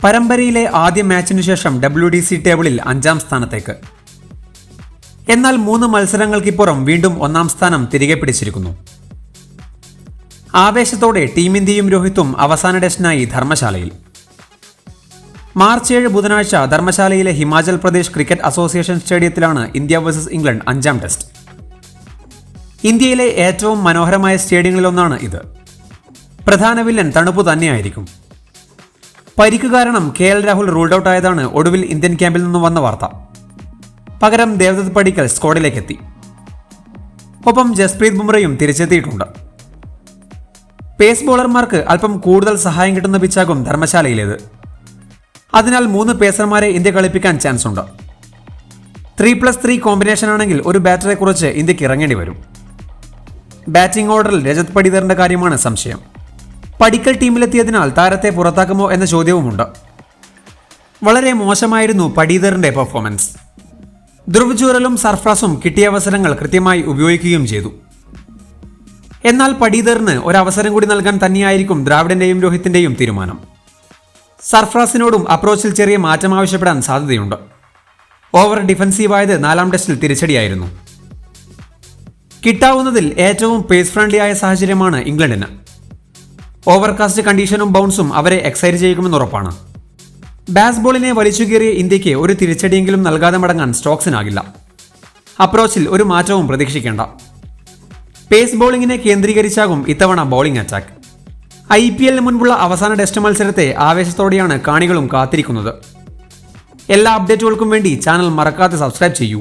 പരമ്പരയിലെ ആദ്യ മാച്ചിനു ശേഷം WTC ടേബിളിൽ 5ാം സ്ഥാനത്തേക്ക്. എന്നാൽ 3 മത്സരങ്ങൾക്കിപ്പുറം വീണ്ടും 1ാം സ്ഥാനം തിരികെ പിടിച്ചിരിക്കുന്നു. ആവേശത്തോടെ ടീം ഇന്ത്യയും രോഹിത്തും അവസാന ടെസ്റ്റിനായി ധർമ്മശാലയിൽ. മാർച്ച് 7 ബുധനാഴ്ച ധർമ്മശാലയിലെ ഹിമാചൽ പ്രദേശ് ക്രിക്കറ്റ് അസോസിയേഷൻ സ്റ്റേഡിയത്തിലാണ് ഇന്ത്യ വേഴ്സസ് ഇംഗ്ലണ്ട് 5ാം ടെസ്റ്റ്. ഇന്ത്യയിലെ ഏറ്റവും മനോഹരമായ സ്റ്റേഡിയങ്ങളിലൊന്നാണ് ഇത്. പ്രധാന വില്ലൻ തണുപ്പ് തന്നെയായിരിക്കും. പരിക്ക് കാരണം KL രാഹുൽ റൂൾഡ് ഔട്ട് ആയതാണ് ഒടുവിൽ ഇന്ത്യൻ ക്യാമ്പിൽ നിന്ന് വന്ന വാർത്ത. പകരം ദേവദത്ത് പടിക്കൽ സ്ക്വാഡിലേക്കെത്തി. ഒപ്പം ജസ്പ്രീത് ബുംറയും തിരിച്ചെത്തിയിട്ടുണ്ട്. പേസ് ബോളർമാർക്ക് അല്പം കൂടുതൽ സഹായം കിട്ടുന്ന പിച്ചാകും ധർമ്മശാലയിലേത്. അതിനാൽ 3 പേസർമാരെ ഇന്ത്യ കളിപ്പിക്കാൻ ചാൻസ് ഉണ്ട്. 3+3 കോമ്പിനേഷൻ ആണെങ്കിൽ ഒരു ബാറ്ററെ കുറിച്ച് ഇന്ത്യക്ക് ഇറങ്ങേണ്ടി വരും. ബാറ്റിംഗ് ഓർഡറിൽ രജത് പടിദറിന്റെ കാര്യമാണ് സംശയം. പടിക്കൽ ടീമിലെത്തിയതിനാൽ താരത്തെ പുറത്താക്കുമോ എന്ന ചോദ്യവുമുണ്ട്. വളരെ മോശമായിരുന്നു പടിദറിന്റെ പെർഫോമൻസ്. ധ്രുവ് ജുറലും സർഫ്രാസും കിട്ടിയ അവസരങ്ങൾ കൃത്യമായി ഉപയോഗിക്കുകയും ചെയ്തു. എന്നാൽ പടിദറിന് ഒരവസരം കൂടി നൽകാൻ തന്നെയായിരിക്കും ദ്രാവിഡിന്റെയും രോഹിത്തിന്റെയും തീരുമാനം. സർഫ്രാസിനോടും അപ്രോച്ചിൽ ചെറിയ മാറ്റം ആവശ്യപ്പെടാൻ സാധ്യതയുണ്ട്. ഓവർ ഡിഫൻസീവായത് 4ാം ടെസ്റ്റിൽ തിരിച്ചടിയായിരുന്നു. കിട്ടാവുന്നതിൽ ഏറ്റവും പേസ് ഫ്രണ്ട്ലി ആയ സാഹചര്യമാണ് ഇംഗ്ലണ്ടിന്. ഓവർകാസ്റ്റ് കണ്ടീഷനും ബൗൺസും അവരെ എക്സൈറ്റ് ചെയ്യിക്കുമെന്ന് ഉറപ്പാണ്. ബാസ് ബോളിനെ വലിച്ചുകീറിയ ഇന്ത്യക്ക് ഒരു തിരിച്ചടിയെങ്കിലും നൽകാതെ മടങ്ങാൻ സ്റ്റോക്സിനാകില്ല. അപ്രോച്ചിൽ ഒരു മാറ്റവും പ്രതീക്ഷിക്കേണ്ട. പേസ് ബോളിങ്ങിനെ കേന്ദ്രീകരിച്ചാകും ഇത്തവണ ബോളിംഗ് അറ്റാക്ക്. IPL മുൻപുള്ള അവസാന ടെസ്റ്റ് മത്സരത്തെ ആവേശത്തോടെയാണ് കാണികളും കാത്തിരിക്കുന്നത്. എല്ലാ അപ്ഡേറ്റുകൾക്കും വേണ്ടി ചാനൽ മറക്കാതെ സബ്സ്ക്രൈബ് ചെയ്യൂ.